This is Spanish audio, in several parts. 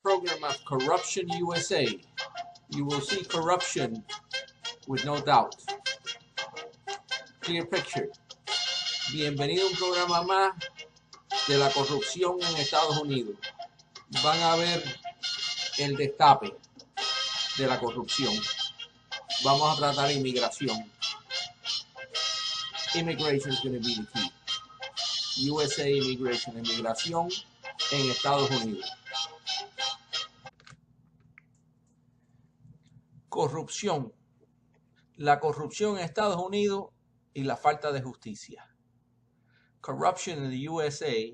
program of Corruption USA. You will see corruption with no doubt. Clear picture. Bienvenido a un programa más de la corrupción en Estados Unidos. Van a ver el destape de la corrupción. Vamos a tratar inmigración. Immigration is going to be the key. USA immigration, inmigración en Estados Unidos. Corrupción. La corrupción en Estados Unidos y la falta de justicia. Corruption in the USA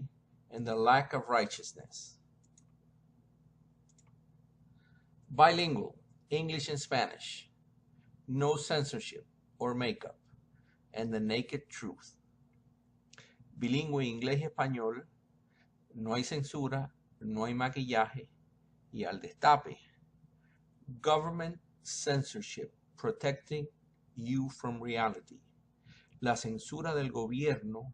and the lack of righteousness. Bilingual, English and Spanish. No censorship or makeup. And the naked truth. Bilingüe inglés y español. No hay censura, no hay maquillaje y al destape. Government censorship, protecting you from reality. La censura del gobierno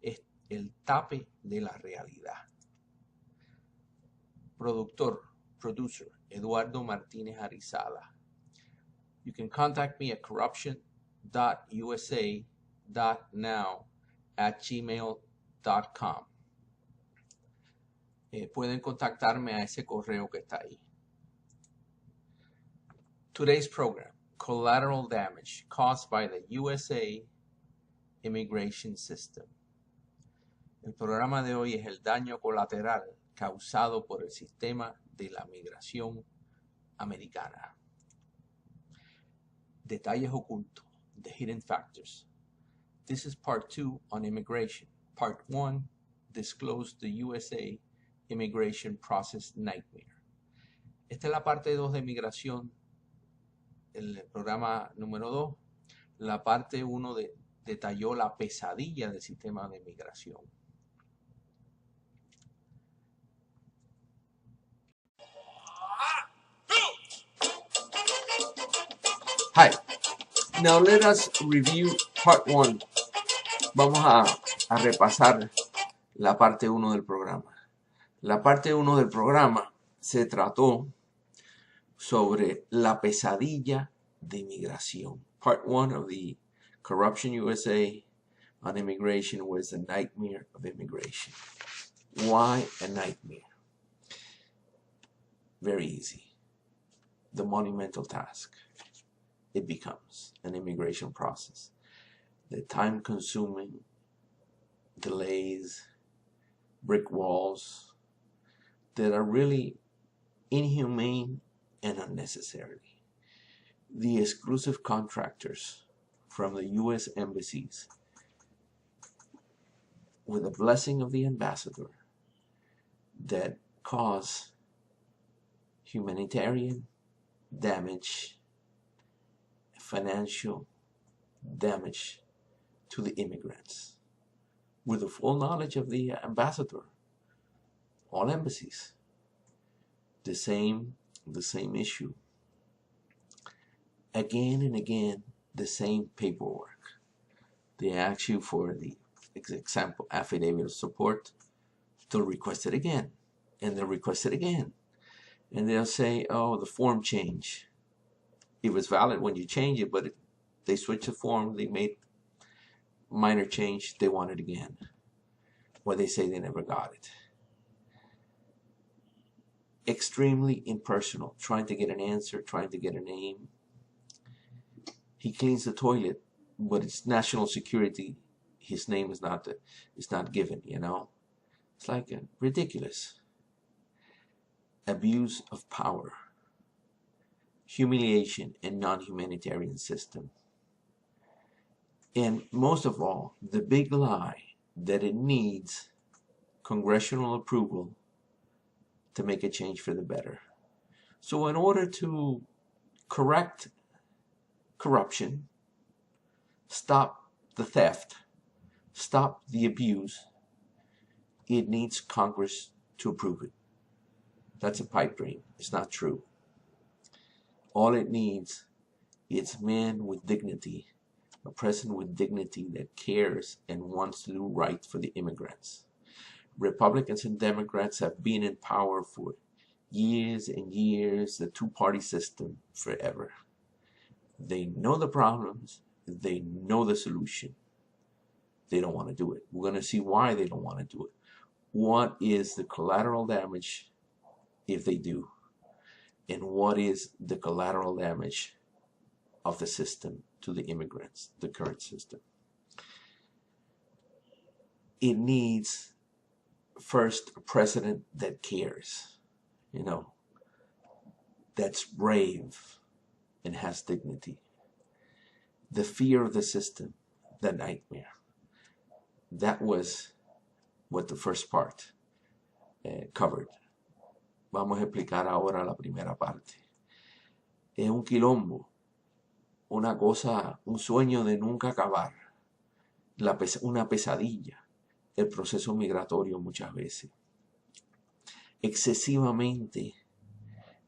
es el tape de la realidad. Producer, Eduardo Martínez Arizala. You can contact me at corruption.usa.now@gmail.com. Pueden contactarme a ese correo que está ahí. Today's program, Collateral Damage Caused by the USA Immigration System. El programa de hoy es el daño colateral causado por el sistema de la migración americana. Detalles ocultos, the hidden factors. This is part 2 on immigration. Part 1 disclosed the USA immigration process nightmare. Esta es la parte 2 de migración, el programa número 2. La parte 1 detalló la pesadilla del sistema de migración. Hi, now let us review part 1. Vamos a repasar la parte 1 del programa. La parte 1 del programa se trató sobre la pesadilla de inmigración. Part 1 of the Corruption USA on immigration was the nightmare of immigration. Why a nightmare? Very easy. The monumental task it becomes an immigration process. The time-consuming delays, brick walls that are really inhumane and unnecessary. The exclusive contractors from the U.S. embassies, with the blessing of the ambassador, that cause humanitarian damage, financial damage to the immigrants, with the full knowledge of the ambassador. All embassies, the same issue. Again and again, the same paperwork. They ask you for the example affidavit of support. They'll request it again, and they'll request it again, and they'll say, "Oh, the form changed. It was valid when you change it, but they switched the form. They made minor change. They want it again." Or they say they never got it. Extremely impersonal, trying to get an answer, trying to get a name. He cleans the toilet, but it's national security. His name is not given, you know. It's like ridiculous. Abuse of power, humiliation, and non-humanitarian system. And most of all, the big lie that it needs congressional approval to make a change for the better. So in order to correct corruption, stop the theft, stop the abuse, it needs Congress to approve it. That's a pipe dream. It's not true. All it needs is men with dignity, a president with dignity that cares and wants to do right for the immigrants. Republicans and Democrats have been in power for years and years, the two-party system forever. They know the problems. They know the solution. They don't want to do it. We're going to see why they don't want to do it. What is the collateral damage if they do? And what is the collateral damage of the system to the immigrants, the current system? It needs, first, a president that cares, that's brave and has dignity. The fear of the system, the nightmare. That was what the first part covered. Vamos a explicar ahora la primera parte. Es un quilombo, una cosa, un sueño de nunca acabar, una pesadilla, el proceso migratorio muchas veces. Excesivamente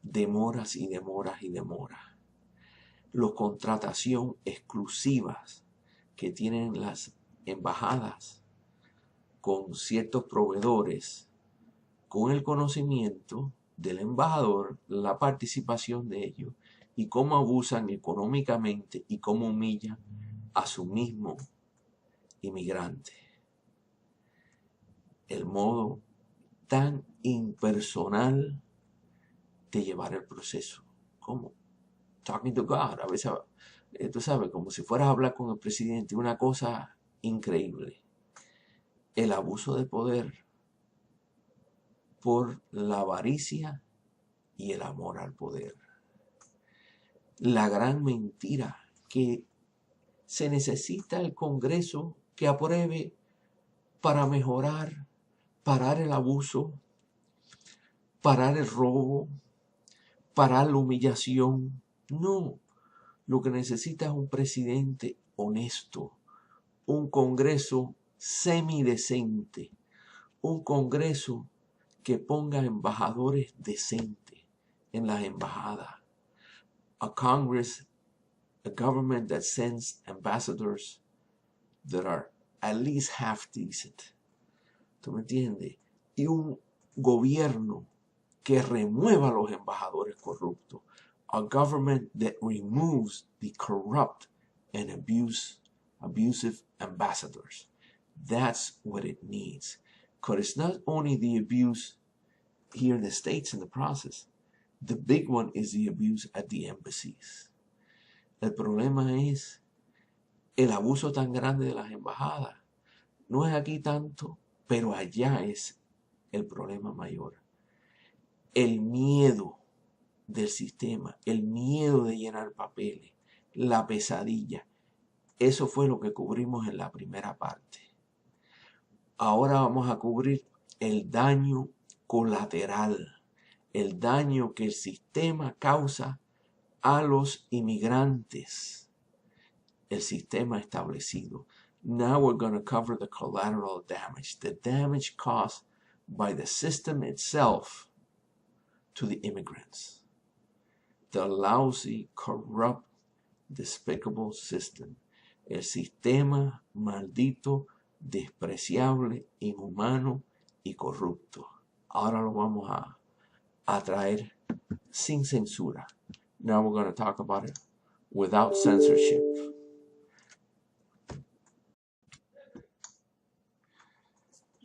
demoras y demoras y demoras. Las contrataciones exclusivas que tienen las embajadas con ciertos proveedores, con el conocimiento del embajador, la participación de ellos y cómo abusan económicamente y cómo humillan a su mismo inmigrante. El modo tan impersonal de llevar el proceso. ¿Cómo? Talking to God. A veces, tú sabes, como si fueras a hablar con el presidente. Una cosa increíble. El abuso de poder por la avaricia y el amor al poder. La gran mentira que se necesita el Congreso que apruebe para mejorar, parar el abuso, parar el robo, parar la humillación. No, lo que necesita es un presidente honesto, un Congreso semidecente, un Congreso que ponga embajadores decentes en las embajadas. A government that sends ambassadors that are at least half decent. ¿Tú me entiendes? Y un gobierno que remueva a los embajadores corruptos. A government that removes the corrupt and abusive ambassadors. That's what it needs. Because it's not only the abuse here in the States in the process. The big one is the abuse at the embassies. El problema es el abuso tan grande de las embajadas. No es aquí tanto, pero allá es el problema mayor. El miedo del sistema, el miedo de llenar papeles, la pesadilla. Eso fue lo que cubrimos en la primera parte. Ahora vamos a cubrir el daño colateral, el daño que el sistema causa a los inmigrantes, el sistema establecido. Now we're going to cover the collateral damage, the damage caused by the system itself to the immigrants. The lousy, corrupt, despicable system. El sistema maldito, despreciable, inhumano y corrupto. Ahora lo vamos a traer sin censura. Now we're going to talk about it without censorship.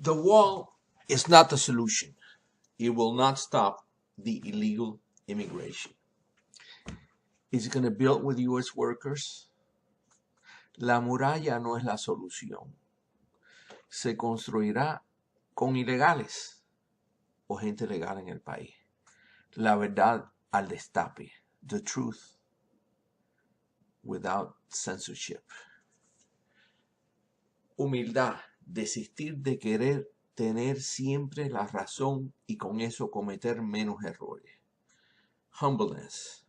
The wall is not the solution. It will not stop the illegal immigration. Is it going to build with U.S. workers? La muralla no es la solución. Se construirá con ilegales o gente legal en el país. La verdad al destape. The truth without censorship. Humildad. Desistir de querer tener siempre la razón y con eso cometer menos errores. Humbleness.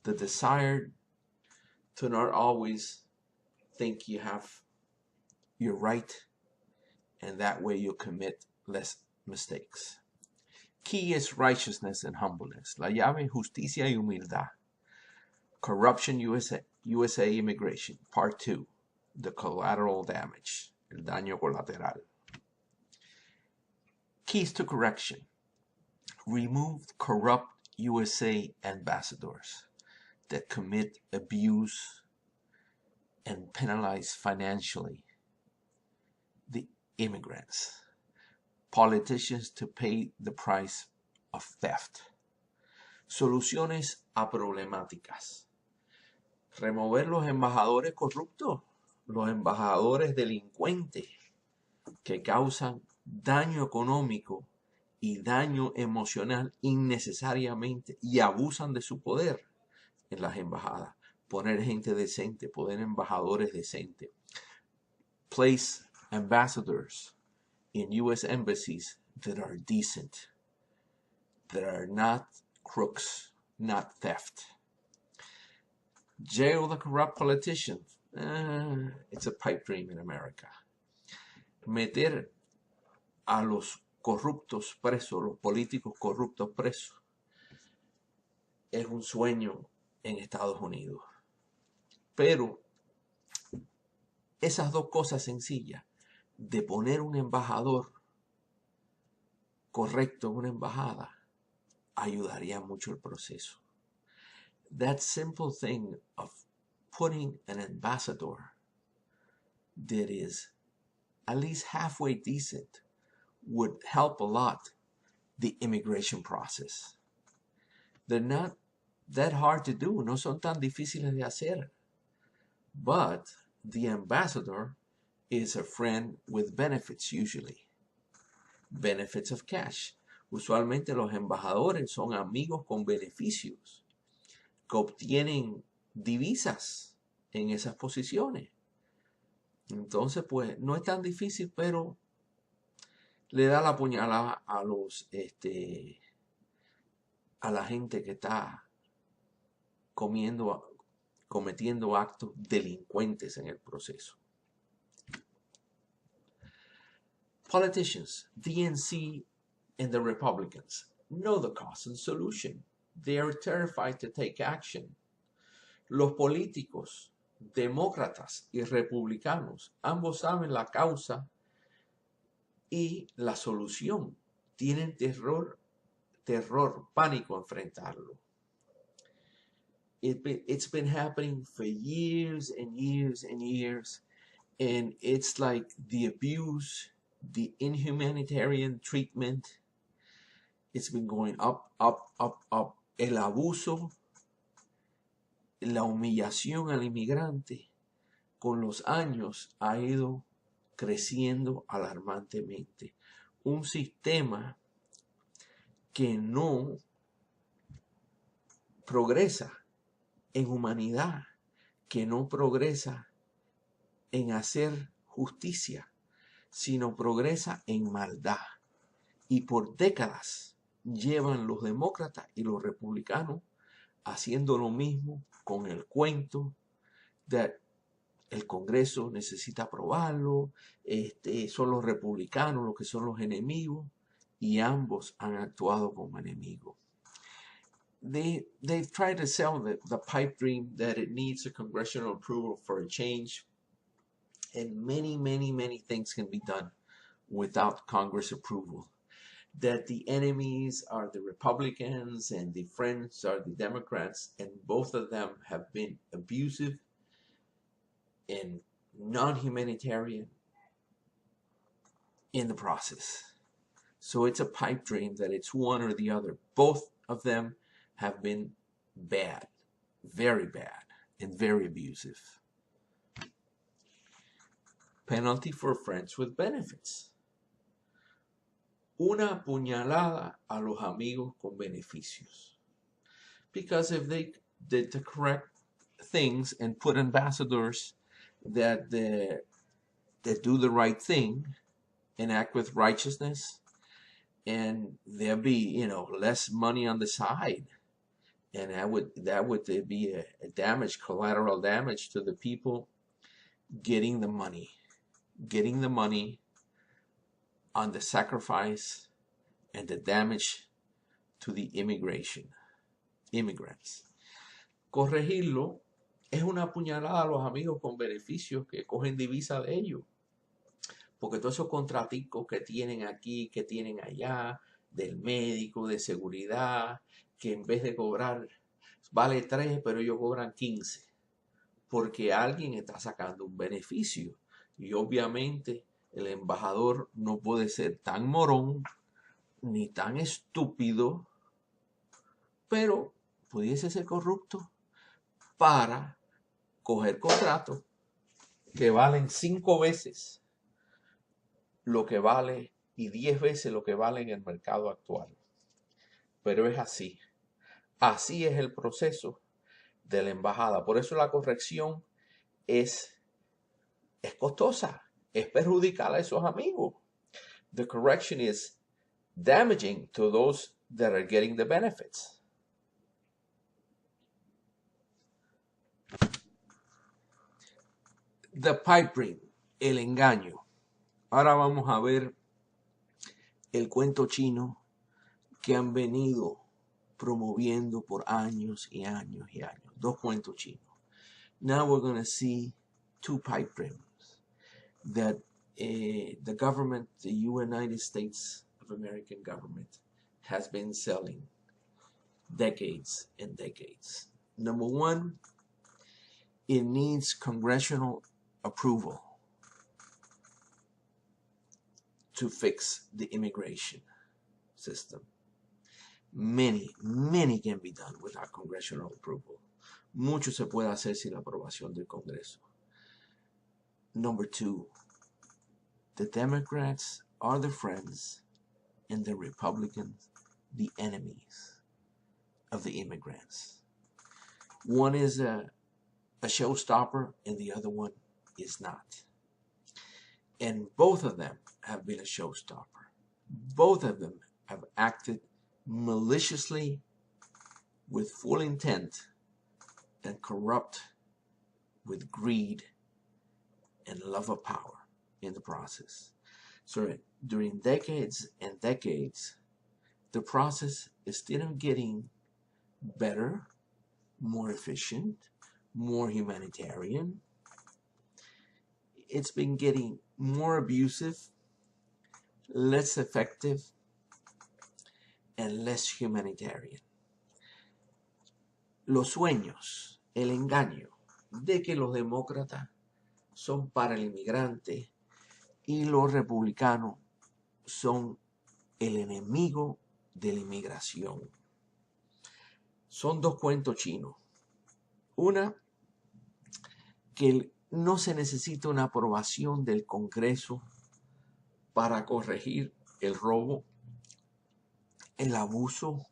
The desire to not always think you're right, and that way you'll commit less mistakes. Key is righteousness and humbleness. La llave, justicia y humildad. Corruption, USA immigration. Part 2. The collateral damage. El daño colateral. Keys to correction. removed corrupt USA ambassadors that commit abuse and penalize financially the immigrants, politicians to pay the price of theft. Soluciones a problemáticas. Remover los embajadores corruptos, los embajadores delincuentes que causan daño económico y daño emocional innecesariamente y abusan de su poder en las embajadas. Poner gente decente, poner embajadores decentes. Place ambassadors in U.S. embassies that are decent, that are not crooks, not theft. Jail the corrupt politicians. It's a pipe dream in America. Meter a los corruptos presos, los políticos corruptos presos, es un sueño en Estados Unidos. Pero esas dos cosas sencillas, de poner un embajador correcto en una embajada, ayudaría mucho el proceso. That simple thing of putting an ambassador that is at least halfway decent would help a lot the immigration process. They're not that hard to do, no son tan difíciles de hacer. But the ambassador is a friend with benefits usually. Benefits of cash. Usualmente los embajadores son amigos con beneficios que obtienen divisas en esas posiciones. Entonces, pues, no es tan difícil, pero le da la puñalada a la gente que está cometiendo actos delincuentes en el proceso. Politicians, DNC and the Republicans, know the cause and solution. They are terrified to take action. Los políticos, demócratas y republicanos, ambos saben la causa y la solución. Tienen terror, pánico a enfrentarlo. It's been happening for years and years and years, and it's like the abuse, the inhumanitarian treatment, it's been going up, up, up, up. El abuso, la humillación al inmigrante con los años ha ido creciendo alarmantemente. Un sistema que no progresa en humanidad, que no progresa en hacer justicia, sino progresa en maldad. Y por décadas llevan los demócratas y los republicanos haciendo lo mismo con el cuento de el Congreso necesita aprobarlo, son los republicanos los que son los enemigos, y ambos han actuado como enemigos. They've tried to sell the pipe dream that it needs a congressional approval for a change, and many, many, many things can be done without Congress approval. That the enemies are the Republicans and the friends are the Democrats, and both of them have been abusive and non-humanitarian in the process. So it's a pipe dream that it's one or the other. Both of them have been bad, very bad, and very abusive. Penalty for friends with benefits. Una puñalada a los amigos con beneficios. Because if they did the correct things and put ambassadors that do the right thing and act with righteousness, and there'll be, less money on the side, and that would be a damage, collateral damage to the people getting the money on the sacrifice and the damage to the immigrants. Corregirlo es una puñalada a los amigos con beneficios que cogen divisa de ellos. Porque todos esos contraticos que tienen aquí, que tienen allá, del médico, de seguridad, que en vez de cobrar vale 3, pero ellos cobran 15, porque alguien está sacando un beneficio. Y obviamente el embajador no puede ser tan morón ni tan estúpido, pero pudiese ser corrupto para coger contratos que valen 5 veces lo que vale y 10 veces lo que vale en el mercado actual. Pero es así. Así es el proceso de la embajada. Por eso la corrección es costosa, es perjudicial a esos amigos. The correction is damaging to those that are getting the benefits. The pipe dream, el engaño. Ahora vamos a ver el cuento chino que han venido promoviendo por años y años y años. Dos cuentos chinos. Now we're going to see two pipe dreams that the government, the United States of American government, has been selling decades and decades. Number one, it needs congressional approval to fix the immigration system. Many can be done without congressional approval. Mucho se puede hacer sin la aprobación del Congreso. Number two, the Democrats are the friends and the Republicans the enemies of the immigrants. One is a showstopper and the other one is not. And both of them have been a showstopper. Both of them have acted maliciously with full intent and corrupt with greed and love of power in the process. So during decades and decades, the process is still getting better, more efficient, more humanitarian. It's been getting more abusive, less effective, and less humanitarian. Los sueños, el engaño de que los demócratas son para el inmigrante y los republicanos son el enemigo de la inmigración. Son dos cuentos chinos. Una, que no se necesita una aprobación del Congreso para corregir el robo, el abuso.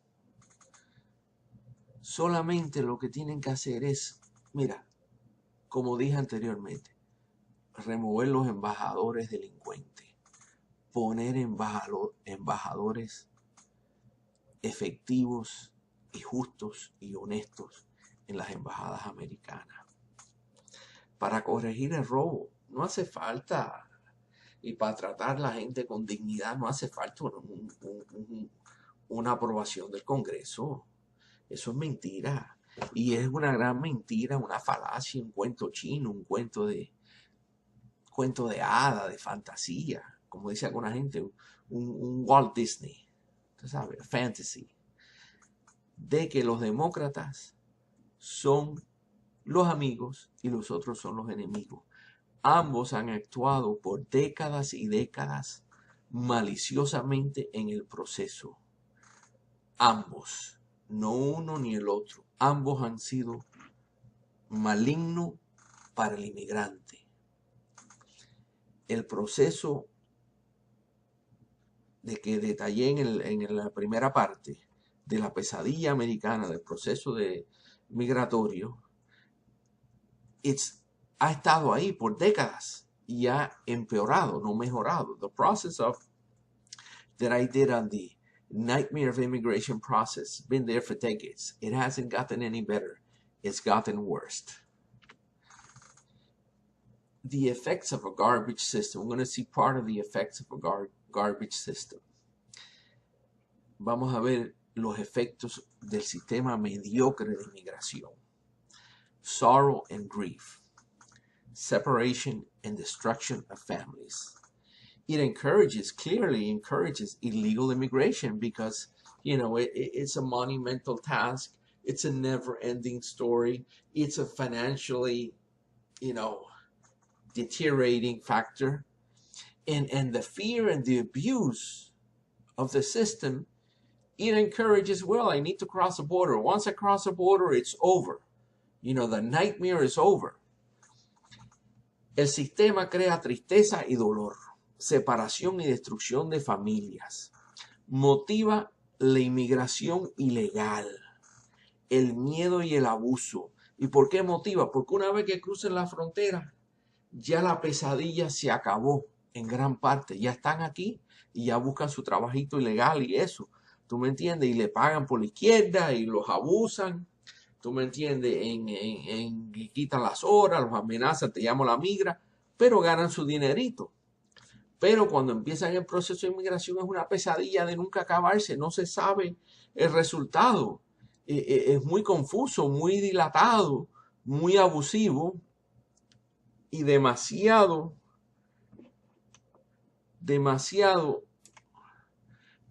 Solamente lo que tienen que hacer es, mira, como dije anteriormente, remover los embajadores delincuentes, poner embajadores efectivos y justos y honestos en las embajadas americanas. Para corregir el robo no hace falta, y para tratar a la gente con dignidad no hace falta una aprobación del Congreso. Eso es mentira. Y es una gran mentira, una falacia, un cuento chino, un cuento de hada, de fantasía. Como dice alguna gente, un Walt Disney. Tú sabes, fantasy. De que los demócratas son los amigos y los otros son los enemigos. Ambos han actuado por décadas y décadas maliciosamente en el proceso. Ambos, no uno ni el otro. Ambos han sido malignos para el inmigrante. El proceso de que detallé en la primera parte de la pesadilla americana del proceso migratorio, ha estado ahí por décadas y ha empeorado, no mejorado. The process that I did on the nightmare of immigration process been there for decades. It hasn't gotten any better. It's gotten worse. The effects of a garbage system. We're going to see part of the effects of a garbage system. Vamos a ver los efectos del sistema mediocre de inmigración. Sorrow and grief. Separation and destruction of families. it clearly encourages illegal immigration because, it's a monumental task. It's a never-ending story. It's a financially, deteriorating factor. And the fear and the abuse of the system, it encourages, well, I need to cross the border. Once I cross the border, it's over. The nightmare is over. El sistema crea tristeza y dolor, separación y destrucción de familias. Motiva la inmigración ilegal, el miedo y el abuso. ¿Y por qué motiva? Porque una vez que crucen la frontera, ya la pesadilla se acabó en gran parte. Ya están aquí y ya buscan su trabajito ilegal y eso. ¿Tú me entiendes? Y le pagan por la izquierda y los abusan. ¿Tú me entiendes? Le quitan las horas, los amenazan, te llamo la migra, pero ganan su dinerito. Pero cuando empiezan el proceso de inmigración es una pesadilla de nunca acabarse. No se sabe el resultado. Es muy confuso, muy dilatado, muy abusivo y demasiado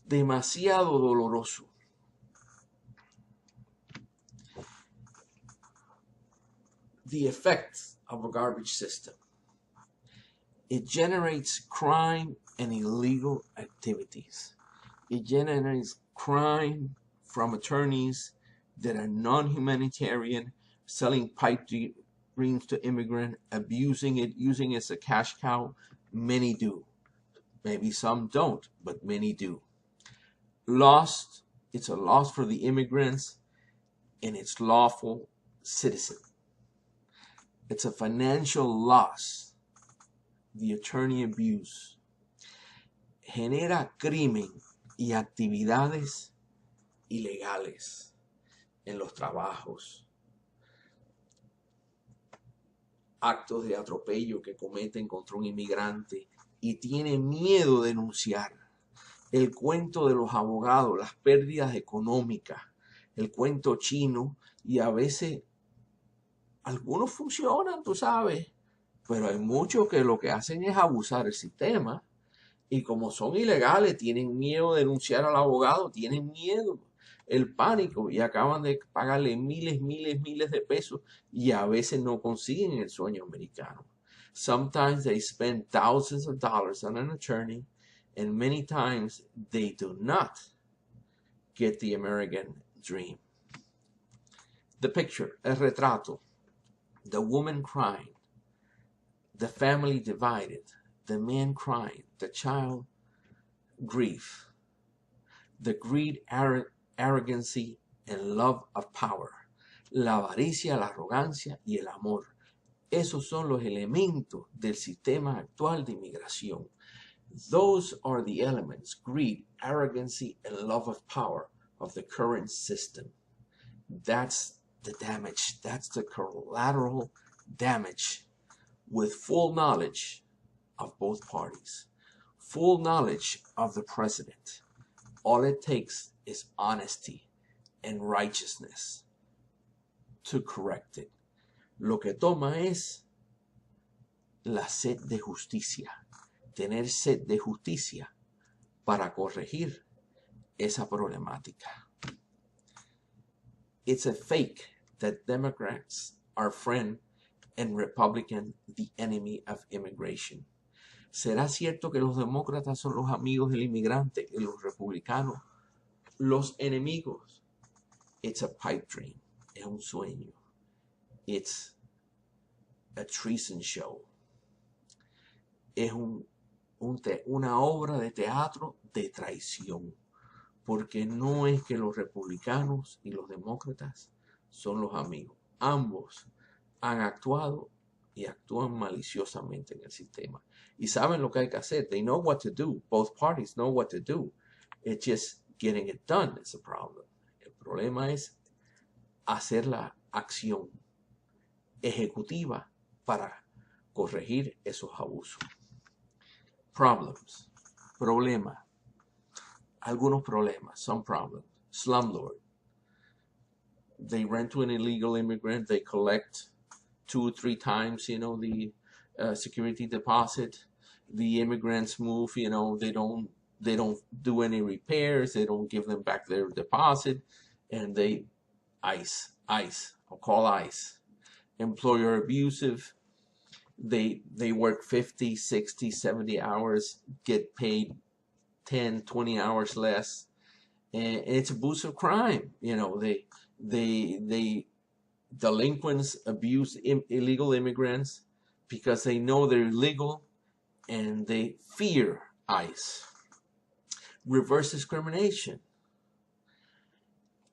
doloroso. The effects of a garbage system. It generates crime and illegal activities. It generates crime from attorneys that are non-humanitarian, selling pipe dreams to immigrants, abusing it, using it as a cash cow. Many do. Maybe some don't, but many do. Lost. It's a loss for the immigrants and its lawful citizen. It's a financial loss. The attorney abuse. Genera crimen y actividades ilegales en los trabajos. Actos de atropello que cometen contra un inmigrante y tiene miedo de denunciar. El cuento de los abogados, las pérdidas económicas, el cuento chino, y a veces algunos funcionan, tú sabes, pero hay muchos que lo que hacen es abusar del sistema y como son ilegales tienen miedo de denunciar al abogado, tienen miedo, el pánico, y acaban de pagarle miles de pesos y a veces no consiguen el sueño americano. Sometimes they spend thousands of dollars on an attorney and many times they do not get the American dream. The picture, el retrato, the woman crying, the family divided, the man crying, the child grief, the greed, arrogancy, and love of power, la avaricia, la arrogancia y el amor. Esos son los elementos del sistema actual de inmigración. Those are the elements, greed, arrogancy, and love of power of the current system. That's the damage. That's the collateral damage with full knowledge of both parties. Full knowledge of the president. All it takes is honesty and righteousness to correct it. Lo que toma es la sed de justicia. Tener sed de justicia para corregir esa problemática. It's a fake that Democrats are friend and Republican the enemy of immigration. ¿Será cierto que los demócratas son los amigos del inmigrante y los republicanos los enemigos? It's a pipe dream. Es un sueño. It's a treason show. Es una obra de teatro de traición. Porque no es que los republicanos y los demócratas son los amigos. Ambos han actuado y actúan maliciosamente en el sistema. Y saben lo que hay que hacer. They know what to do. Both parties know what to do. It's just getting it done is the problem. El problema es hacer la acción ejecutiva para corregir esos abusos. Problems. Problema. Algunos problemas. Some problems. Slumlord. They rent to an illegal immigrant. They collect 2 or 3 times, the security deposit. the immigrants move, you know, they don't do any repairs, they don't give them back their deposit, and they ICE, I'll call ICE. Employer abusive, they work 50, 60, 70 hours, get paid 10, 20 hours less, and it's a boost of crime. You know, they delinquents abuse illegal immigrants because they know they're illegal and they fear ICE. Reverse discrimination,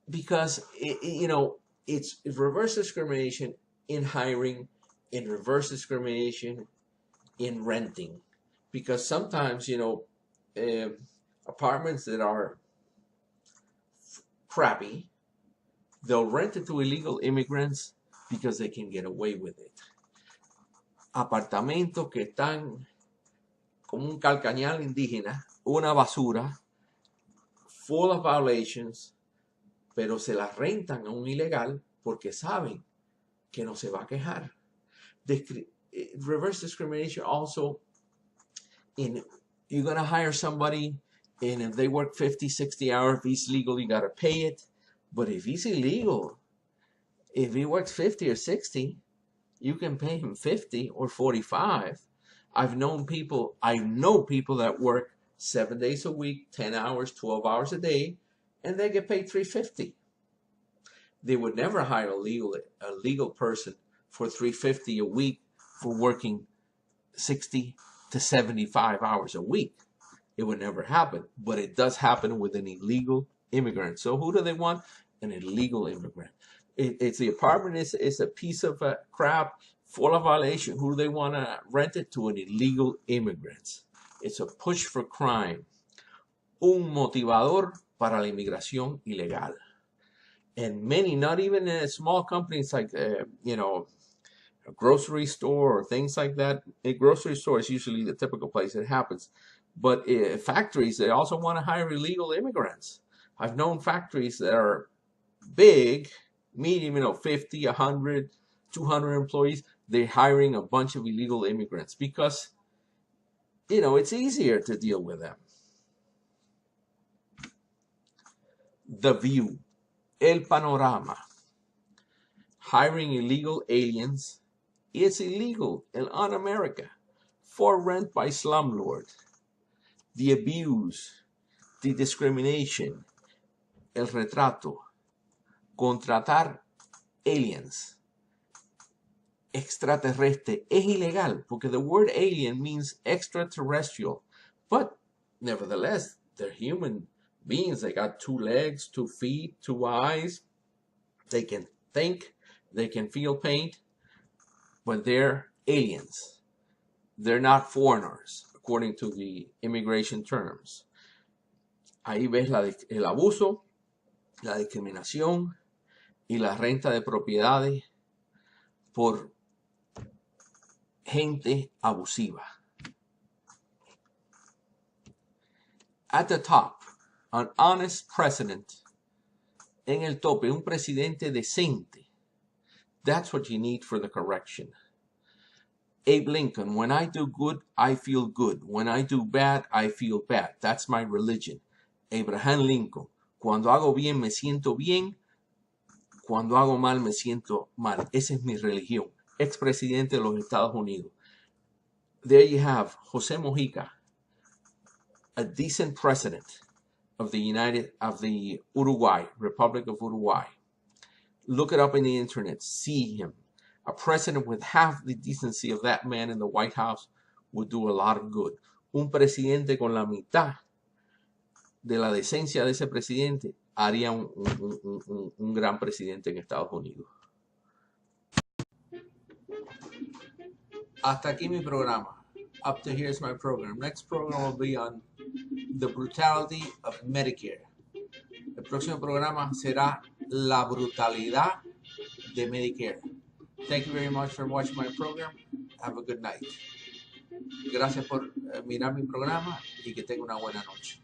because you know, it's reverse discrimination in hiring, in reverse discrimination in renting, because sometimes, you know, apartments that are crappy, they'll rent it to illegal immigrants because they can get away with it. Apartamentos que están como un calcañal indígena, una basura, full of violations, pero se las rentan a un ilegal porque saben que no se va a quejar. Reverse discrimination also in, you're going to hire somebody, and if they work 50, 60 hours, if he's legal, you got to pay it. But if he's illegal, if he works 50 or 60, you can pay him 50 or 45. I know people that work 7 days a week, 10 hours, 12 hours a day, and they get paid $350. They would never hire a legal person for $350 a week for working 60 to 75 hours a week. It would never happen, but it does happen with an illegal immigrant. So who do they want? An illegal immigrant. It's the apartment is a piece of crap, full of violation. Who do they want to rent it to? An illegal immigrant. It's a push for crime. Un motivador para la inmigración ilegal. And many, not even in small companies like, you know, a grocery store or things like that. A grocery store is usually the typical place it happens. But factories, they also want to hire illegal immigrants. I've known factories that are big, medium, you know, 50, 100, 200 employees. They're hiring a bunch of illegal immigrants because, you know, it's easier to deal with them. The View, El Panorama. Hiring illegal aliens is illegal in America. For rent by slumlord. The abuse, the discrimination, el retrato, contratar aliens, extraterrestre, es ilegal, porque the word alien means extraterrestrial, but nevertheless, they're human beings. They got 2 legs, 2 feet, 2 eyes. They can think, they can feel pain, but they're aliens. They're not foreigners, according to the immigration terms. Ahí ves el abuso, la discriminación y la renta de propiedades por gente abusiva. At the top, an honest president. En el tope, un presidente decente. That's what you need for the correction. Abe Lincoln, when I do good, I feel good. When I do bad, I feel bad. That's my religion. Abraham Lincoln, cuando hago bien, me siento bien. Cuando hago mal, me siento mal. Esa es mi religión. Expresidente de los Estados Unidos. There you have José Mojica, a decent president of the Uruguay, Republic of Uruguay. Look it up in the internet. See him. A president with half the decency of that man in the White House would do a lot of good. Un presidente con la mitad de la decencia de ese presidente haría un gran presidente en Estados Unidos. Hasta aquí mi programa. Up to here is my program. Next program will be on the brutality of Medicare. El próximo programa será la brutalidad de Medicare. Thank you very much for watching my program. Have a good night. Gracias por mirar mi programa y que tenga una buena noche.